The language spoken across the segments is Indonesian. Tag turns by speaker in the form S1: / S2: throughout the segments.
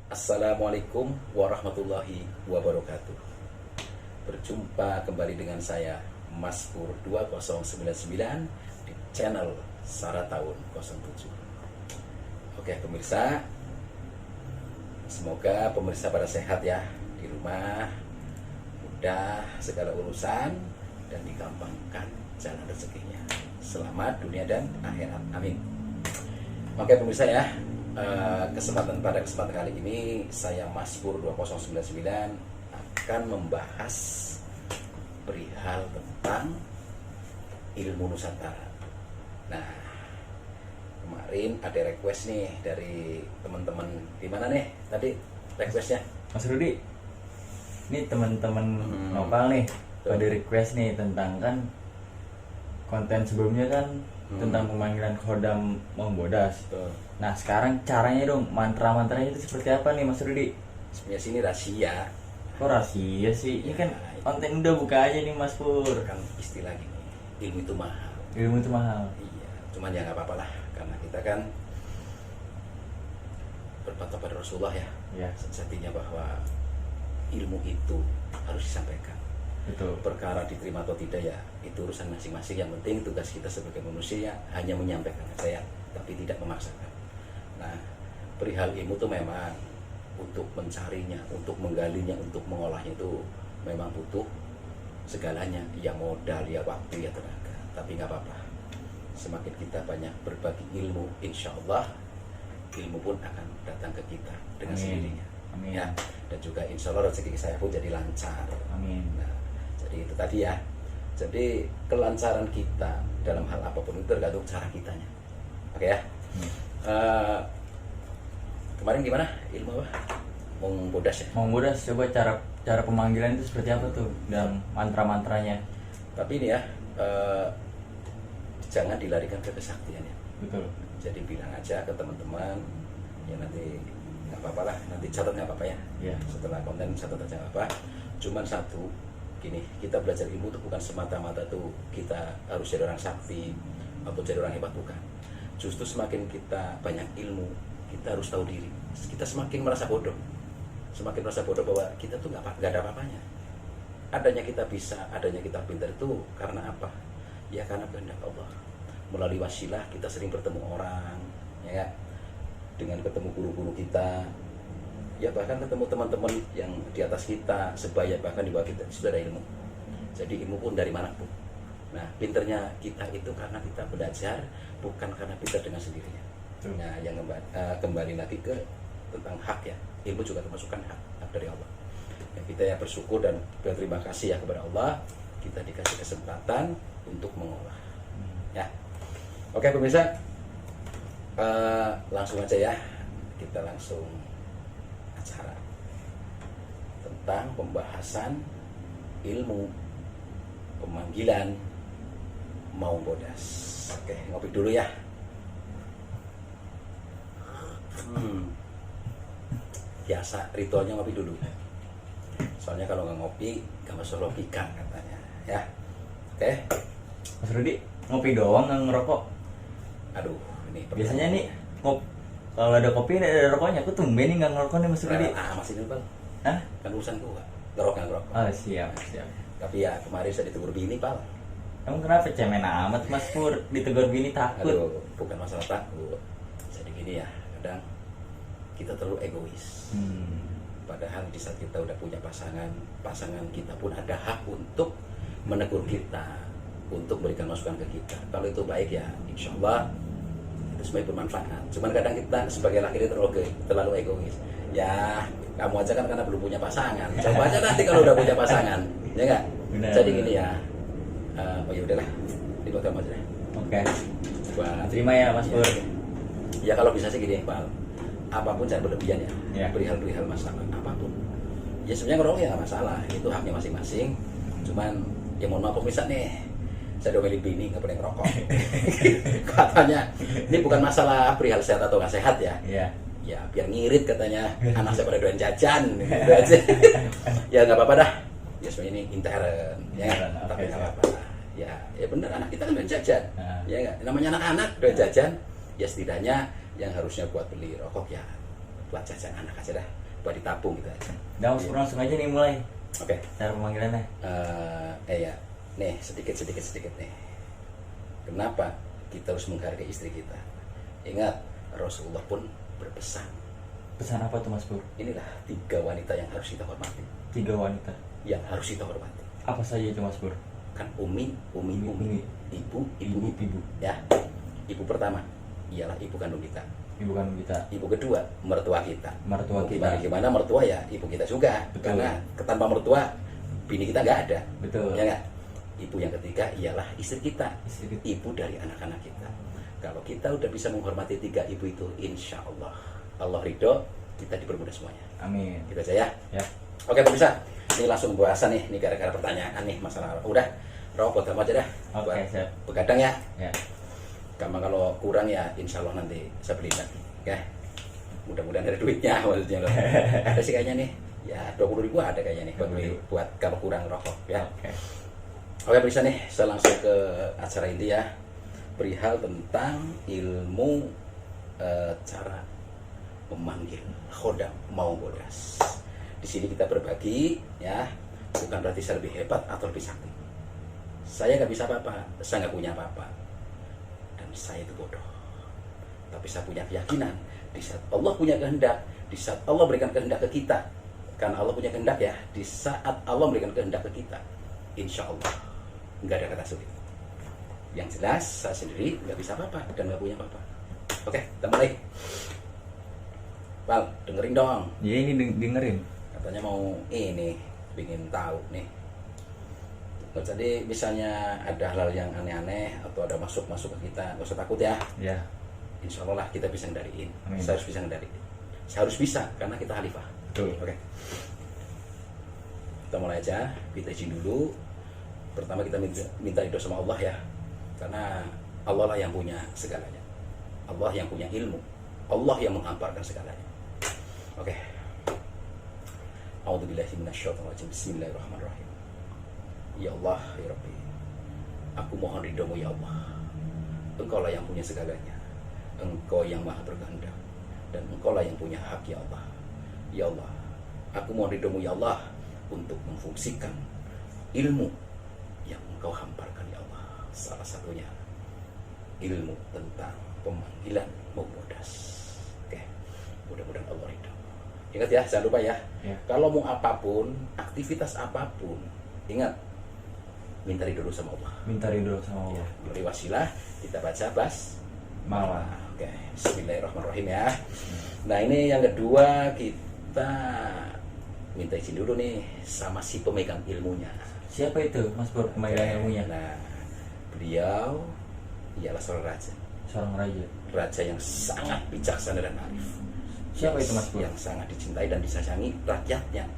S1: Assalamualaikum warahmatullahi wabarakatuh. Berjumpa kembali dengan saya Mas Pur 2099 di channel Sarah Tahun 07. Oke pemirsa, semoga pemirsa pada sehat ya di rumah, mudah segala urusan dan digampangkan jalan rezekinya. Selamat dunia dan akhirat. Amin. Oke pemirsa ya, pada kesempatan kali ini saya Mas Pur 2099 akan membahas perihal tentang ilmu Nusantara. Nah, kemarin ada request nih dari teman-teman. Di mana nih tadi requestnya?
S2: Mas Rudi, ini teman-teman Nopal nih pada request nih tentang kan konten sebelumnya kan tentang pemanggilan Khodam Mengbodas. Nah sekarang caranya dong, mantra-mantranya itu seperti apa nih Mas Rudi?
S1: Sebenarnya sini rahasia.
S2: Kok rahasia sih? Ini kan konten udah buka aja nih Mas Pur.
S1: Kan istilah gini, ilmu itu mahal.
S2: Ilmu itu mahal.
S1: Iya, cuman ya nggak apa-apa lah, karena kita kan berpatok pada Rasulullah ya.
S2: Ya.
S1: Sejatinya bahwa ilmu itu harus disampaikan.
S2: Betul.
S1: Perkara diterima atau tidak ya itu urusan masing-masing. Yang penting tugas kita sebagai manusia hanya menyampaikan saja, tapi tidak memaksakan. Nah, perihal ilmu itu memang untuk mencarinya, untuk menggalinya, untuk mengolahnya itu memang butuh segalanya, ya modal, ya waktu, ya tenaga. Tapi nggak apa-apa, semakin kita banyak berbagi ilmu, insya Allah ilmu pun akan datang ke kita dengan sendirinya.
S2: Amin.
S1: Ya, dan juga insya Allah rezeki saya pun jadi lancar.
S2: Amin.
S1: Nah, jadi itu tadi ya. Jadi kelancaran kita dalam hal apapun itu tergantung cara kitanya. Oke ya. Kemarin gimana ilmu apa? Mengbodas ya.
S2: Mengbodas, coba cara pemanggilan itu seperti apa tuh dan mantra-mantranya?
S1: Tapi ini ya, jangan dilarikan ke kesaktian ya.
S2: Betul.
S1: Jadi bilang aja ke teman-teman, ya nanti nggak apa-apa lah, nanti catat nggak apa-apa ya.
S2: Ya.
S1: Setelah konten catat aja nggak apa. Cuman satu, gini, kita belajar ilmu itu bukan semata-mata tuh kita harus jadi orang sakti atau jadi orang hebat, bukan. Justru semakin kita banyak ilmu, kita harus tahu diri. Kita semakin merasa bodoh, bahwa kita tuh nggak ada apa-apanya. Adanya kita bisa, adanya kita pintar itu karena apa? Ya karena kehendak Allah. Melalui wasilah kita sering bertemu orang, ya, dengan ketemu guru-guru kita, ya bahkan ketemu teman-teman yang di atas kita, sebaya bahkan di bawah kita sudah ada ilmu. Jadi ilmu pun dari manapun. Nah, pinternya kita itu karena kita belajar, bukan karena pintar dengan sendirinya. Nah, yang kembali lagi ke tentang hak ya, ilmu juga termasuk hak dari Allah. Ya, kita ya bersyukur dan berterima kasih ya kepada Allah, kita dikasih kesempatan untuk mengolah. Ya, oke pemirsa, langsung aja ya, kita langsung acara tentang pembahasan ilmu pemanggilan Mengbodas. Oke, ngopi dulu ya. Biasa ritualnya ngopi dulu. Soalnya kalau nggak ngopi nggak masuk logika katanya. Ya, oke.
S2: Mas Rudi, ngopi doang nggak ngerokok?
S1: Aduh, ini
S2: Biasanya nih kalau ada kopi ada rokoknya. Aku tumben nih nggak ngerokok nih Mas Rudi.
S1: masih ini bang.
S2: Hah?
S1: Kan urusan gua. Ngerokok.
S2: Oh siap.
S1: Tapi ya kemarin saya ditegur bini pal.
S2: Emang kenapa cemen amat Mas Pur? Ditegur bini takut?
S1: Aduh, bukan masalah takut. Jadi gini ya, kadang kita terlalu egois. Padahal di saat kita udah punya pasangan kita pun ada hak untuk menegur kita, untuk berikan masukan ke kita. Kalau itu baik ya, insya Allah itu semuanya bermanfaat. Cuman kadang kita sebagai laki-laki terlalu egois. Ya, kamu aja kan karena belum punya pasangan. Coba aja nanti kalau udah punya pasangan, ya nggak? Jadi gini ya. Oh ya udahlah, dibuatkan aja.
S2: Oke. Terima ya Mas Pur.
S1: Ya kalau bisa sih gini Pak, apapun jangan berlebihan ya.
S2: Ya.
S1: Perihal masalah apapun. Ya sebenarnya ngerokok ya nggak masalah, itu haknya masing-masing. Cuman ya mohon maaf pemirsa nih, saya domelin bini nggak boleh ngerokok. Katanya ini bukan masalah perihal sehat atau nggak sehat ya.
S2: Iya.
S1: Ya biar ngirit katanya, anak saya pada doyan jajan. Gitu aja. Ya nggak apa-apa dah. Ya sebenarnya ini intern, ya, tapi nggak apa-apa. Ya benar, anak kita kan doyan jajan, ya nggak. Namanya anak-anak doyan jajan, ya setidaknya yang harusnya buat beli rokok ya buat jajan anak aja dah, buat ditabung gitu aja.
S2: Udah Mas Pur, langsung aja nih mulai
S1: Oke.
S2: cara pemanggilannya.
S1: Ya, nih sedikit nih. Kenapa kita harus menghargai istri kita? Ingat, Rasulullah pun berpesan.
S2: Pesan apa tuh Mas Pur?
S1: Inilah 3 wanita yang harus kita hormati.
S2: 3 wanita.
S1: Yang harus kita hormati.
S2: Apa saja itu Mas Pur?
S1: Kan umi, ibu. Ya, ibu pertama ialah ibu kandung kita.
S2: Ibu kandung kita.
S1: Ibu kedua mertua kita.
S2: Mertua kita.
S1: Gimana mertua ya ibu kita juga.
S2: Betul.
S1: Karena tanpa mertua bini kita nggak ada.
S2: Betul.
S1: Ya nggak? Ibu yang ketiga ialah istri kita.
S2: Istri kita.
S1: Ibu dari anak-anak kita. Kalau kita udah bisa menghormati 3 ibu itu, insya Allah ridho, kita dipermudah semuanya.
S2: Amin.
S1: Gitu aja ya.
S2: Ya.
S1: Oke pemirsa, ini langsung bahasan nih. Ini gara-gara pertanyaan nih masalah. Udah, robot aja dah.
S2: Oke,
S1: Buat
S2: siap.
S1: begadang ya.
S2: Ya.
S1: Karena kalau kurang ya insya Allah nanti saya beli lagi ya, mudah-mudahan ada duitnya maksudnya loh. Ada sih kayaknya nih ya 20.000 ada kayaknya nih buat beli, buat kalau kurang rokok ya. Oke bisa nih saya langsung ke acara inti ya, perihal tentang ilmu cara memanggil khodam mau bodas. Di sini kita berbagi ya, bukan berarti saya lebih hebat atau lebih sakti. Saya nggak bisa apa-apa, saya nggak punya apa-apa, dan saya itu bodoh. Tapi saya punya keyakinan di saat Allah punya kehendak, di saat Allah berikan kehendak ke kita, karena Allah punya kehendak ya, di saat Allah berikan kehendak ke kita, insya Allah nggak ada kata sulit. Yang jelas saya sendiri nggak bisa apa-apa dan nggak punya apa-apa. Oke, kita mulai. Bal, dengerin dong.
S2: Ya ini dengerin.
S1: Katanya mau ini, ingin tahu nih. Jadi misalnya ada hal yang aneh-aneh atau ada masuk ke kita, nggak usah takut ya.
S2: Ya.
S1: Insya Allah lah kita bisa ngendaliin.
S2: Amin.
S1: Saya harus bisa ngendaliin. Saya harus bisa karena kita khalifah.
S2: Betul.
S1: Oke. Kita mulai aja. Kita izin dulu. Pertama kita minta ridho sama Allah ya. Karena Allah lah yang punya segalanya. Allah yang punya ilmu. Allah yang menghamparkan segalanya. Oke. A'udzubillahi minasyaitonirrajim. Bismillahirrahmanirrahim. Ya Allah, ya Rabbi, aku mohon ridhomu ya Allah. Engkau lah yang punya segalanya. Engkau yang maha berkehendak, dan engkau lah yang punya hak ya Allah. Ya Allah, aku mohon ridhomu ya Allah untuk memfungsikan ilmu yang engkau hamparkan ya Allah. Salah satunya ilmu tentang pemanggilan mubodas. Oke, mudah-mudahan Allah ridho. Ingat ya, jangan lupa ya. Kalau mau apapun, aktivitas apapun, ingat minta ridho sama Allah.
S2: Minta ridho sama Allah.
S1: Melalui wasilah kita baca
S2: Malah.
S1: Oke, bismillahirrahmanirrahim ya. Nah ini yang kedua, kita minta izin dulu nih sama si pemegang ilmunya.
S2: Siapa itu Mas Pur pemegang ilmunya?
S1: Nah, beliau ialah seorang raja.
S2: Seorang raja.
S1: Raja yang sangat bijaksana dan arif.
S2: Siapa itu Mas Pur?
S1: Yang sangat dicintai dan disayangi rakyatnya.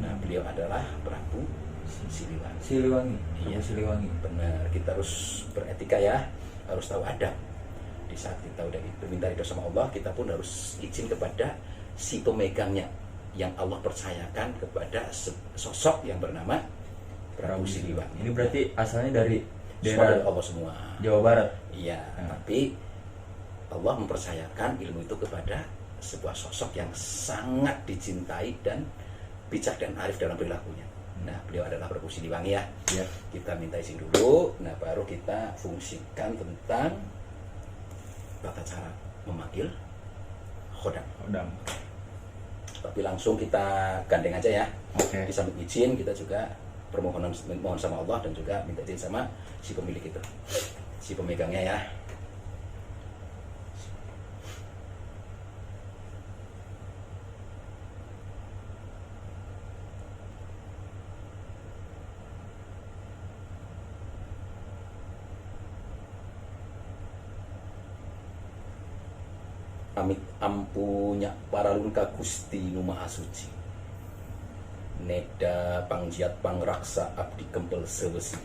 S1: Nah, beliau adalah Prabu Siliwangi.
S2: Siliwangi.
S1: Iya.
S2: Prabu Siliwangi.
S1: Benar, kita harus beretika ya, harus tahu adab. Di saat kita udah minta ridho sama Allah, kita pun harus izin kepada si pemegangnya yang Allah percayakan kepada sosok yang bernama Prabu Siliwangi.
S2: Ini berarti asalnya dari
S1: Semua dari
S2: daerah
S1: Allah semua.
S2: Jawa Barat.
S1: Iya, tapi Allah mempercayakan ilmu itu kepada sebuah sosok yang sangat dicintai dan bijak dan arif dalam perilakunya. Nah, beliau adalah Prabu Siliwangi ya.
S2: Ya.
S1: Kita minta izin dulu, nah baru kita fungsikan tentang tata cara memanggil khodam.
S2: Khodam.
S1: Tapi langsung kita gandeng aja ya.
S2: Oke.
S1: Di samping izin kita juga permohonan mohon sama Allah dan juga minta izin sama si pemilik itu, si pemegangnya ya. Amit ampunya paralun ka Gusti Nu Maha Suci. Neda pangjiat pangraksa abdi kempel sewesi.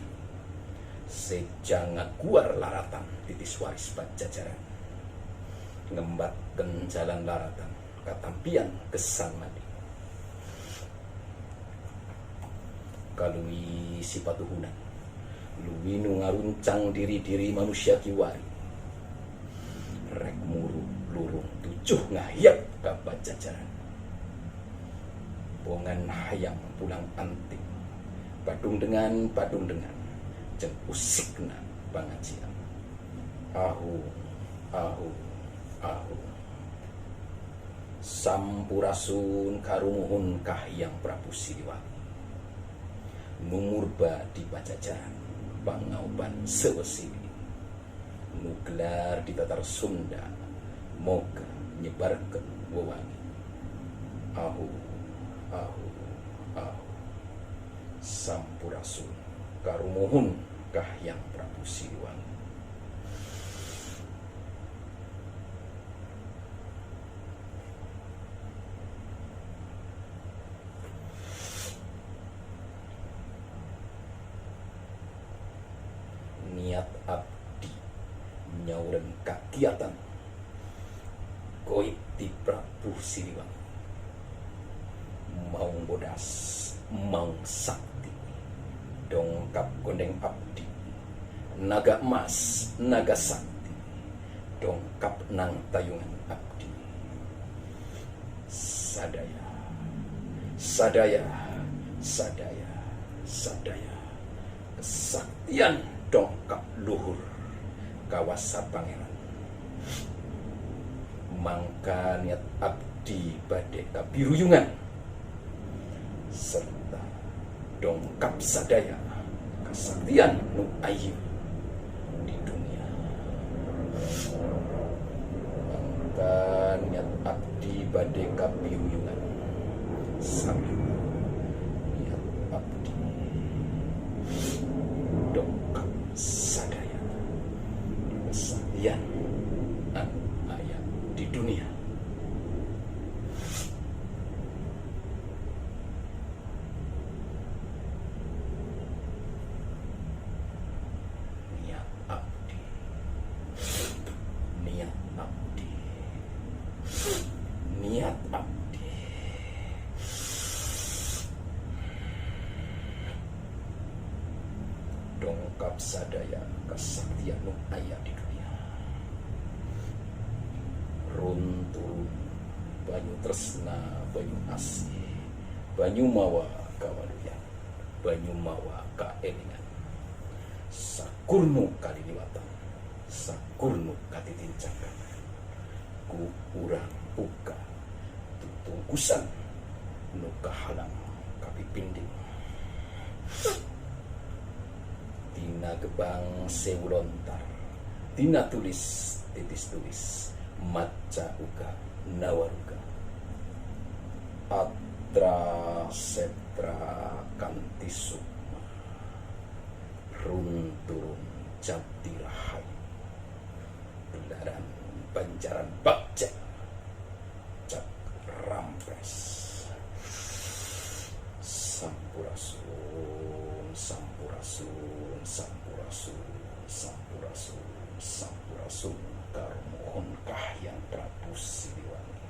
S1: Seja ngaguar laratan titis waris pajajaran. Ngembatken jalan laratan katampian kesan madi. Kalui sipatuhunan. Luwi nu ngaruncang diri-diri manusia kiwari. Rek muru lurung tujuh acuh ngahiyap ka Pajajaran. Bongan hayang pulang anting, badung dengan jeng usikna pangajian. Ahu sampurasun karumuhun Kahyang Prabu Siliwangi. Numurba di Pajajaran pangauban sewesili. Nuglar di tatar Sunda moga nyebarkeun wewangi. Ahu sampurasun karumuhun Kahyang Prabu Siliwangi. Niat abdi nyauren kagiatan goib di Prabu Siliwangi. Mau bodas, mau sakti, dongkap gondeng abdi, naga emas, naga sakti, dongkap nang tayungan abdi. Sadaya, kesaktian dongkap luhur kawasa pangeran. Mangka niat abdi bade kabiruyungan serta dongkap sadaya kesaktian nu ayu di dunia. Mangka niat abdi bade kabiruyungan sambil niat abdi dongkap sadaya kesaktian anu aya di dunia. Niat abdi dongkap sadaya kesaktian nu aya di dunia. Runturun banyu tresna, banyu asih, banyu mawa kawaluyan, banyu mawa kaelingan. Sakurnu kaliliwatan, sakurnu katitincakan. Ku urang buka tutungkusan nu kahalang kapipinding. Tina gebang sewu lontar, tina tulis titis tulis, maca uga nawaruga. Atra setra kanti sukma, runturun jati rahayu, belaran banjaran bakja, cak rampes. Sampurasun karumuhun Kahyang Prabu Siliwangi.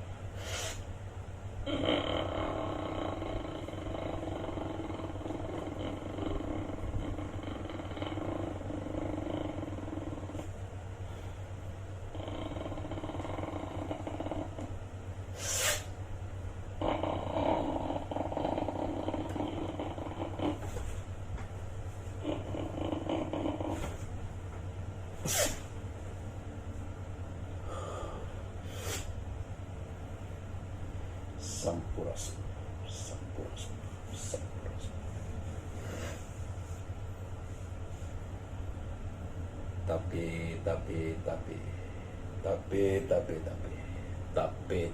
S1: Sampurasun.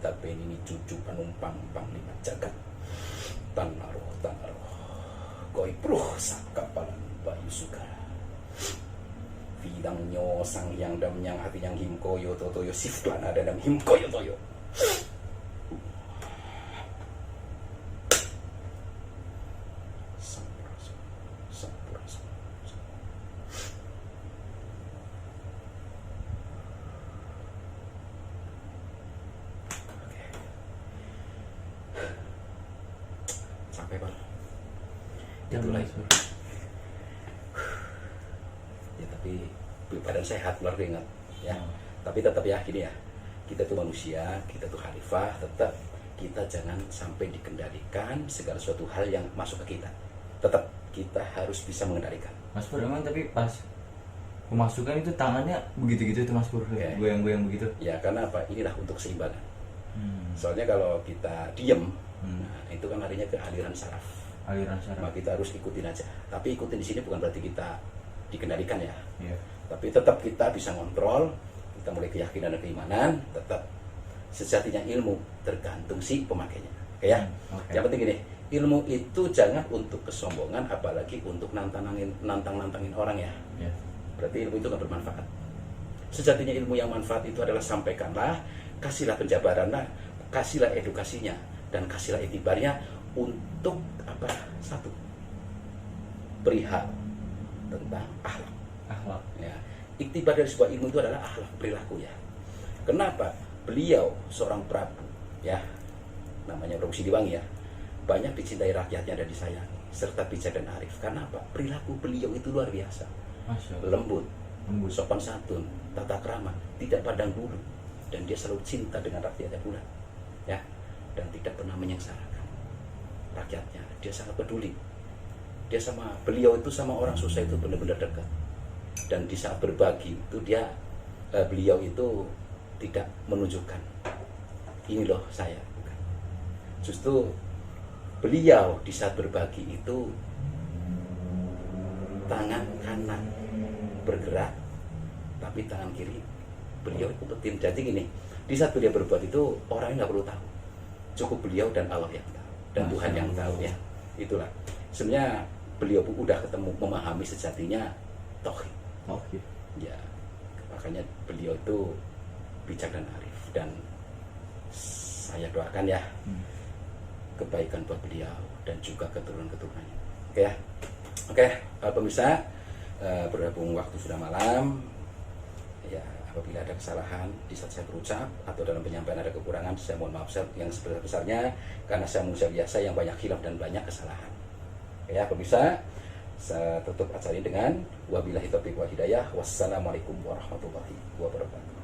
S1: Tapi ini cucu penumpang panglima jagat. Tanah roh. Koi pruh sakapalan Bayu Sugara. Bidangnya sang yang damnyang hati yang himkoyo totoyo siflan ada dam himkoyo toyo. Sampurasun. Sampai Pak. Itulah itu. Ya tapi badan sehat luar ingat ya. Tapi tetap ya gini ya. kita tuh manusia, kita tuh khalifah, tetap kita jangan sampai dikendalikan segala suatu hal yang masuk ke kita. Tetap kita harus bisa mengendalikan.
S2: Mas Pur, emang tapi pas pemasukan itu tangannya begitu-gitu tuh Mas Pur,
S1: Ya.
S2: goyang-goyang begitu.
S1: Ya karena apa? Inilah untuk keseimbangan. Soalnya kalau kita diem, nah, itu kan larinya ke aliran saraf.
S2: Aliran saraf.
S1: Maka kita harus ikutin aja. Tapi ikutin di sini bukan berarti kita dikendalikan ya.
S2: Iya.
S1: Tapi tetap kita bisa ngontrol. Kita mulai keyakinan dan keimanan. Tetap sejatinya ilmu tergantung si pemakainya. Oke ya.
S2: Oke.
S1: Yang penting gini, ilmu itu jangan untuk kesombongan, apalagi untuk nantang-nantangin orang ya.
S2: Iya.
S1: Berarti ilmu itu nggak bermanfaat. Sejatinya ilmu yang manfaat itu adalah sampaikanlah, kasihlah penjabarannya, kasihlah edukasinya, dan kasihlah itibarnya untuk apa? Satu, perihal tentang akhlak.
S2: Akhlak.
S1: Ya. Iktibar dari sebuah ilmu itu adalah akhlak, perilaku ya. Kenapa? Beliau seorang Prabu ya, namanya Prabu Siliwangi ya, banyak dicintai rakyatnya dan disayangi, serta bijak dan arif. Karena apa? Perilaku beliau itu luar biasa.
S2: Masya Allah.
S1: Lembut,
S2: Lembut.
S1: sopan santun, tata krama, tidak pandang bulu, dan dia selalu cinta dengan rakyatnya pula, ya, dan tidak pernah menyengsarakan rakyatnya. Dia sangat peduli. Dia sama beliau itu sama orang susah itu benar-benar dekat. Dan di saat berbagi itu beliau itu tidak menunjukkan ini loh saya, bukan. Justru beliau di saat berbagi itu tangan kanan bergerak, tapi tangan kiri beliau umpetin. Jadi gini, di saat beliau berbuat itu orangnya nggak perlu tahu, cukup beliau dan Allah yang tahu, dan
S2: Masya
S1: Tuhan yang
S2: Allah.
S1: tahu ya. Itulah sebenarnya beliau pun udah ketemu, memahami sejatinya tauhid
S2: Oke.
S1: ya. Makanya beliau itu bijak dan arif, dan saya doakan ya kebaikan buat beliau dan juga keturunan-keturunannya. Oke ya. Oke, pemirsa, berhubung waktu sudah malam, ya apabila ada kesalahan di saat saya berucap atau dalam penyampaian ada kekurangan, saya mohon maaf yang sebesar-besarnya, karena saya manusia biasa yang banyak khilaf dan banyak kesalahan. Oke ya pemirsa, saya tutup acara ini dengan wabillahi taufiq wa hidayah. Wassalamualaikum warahmatullahi wabarakatuh.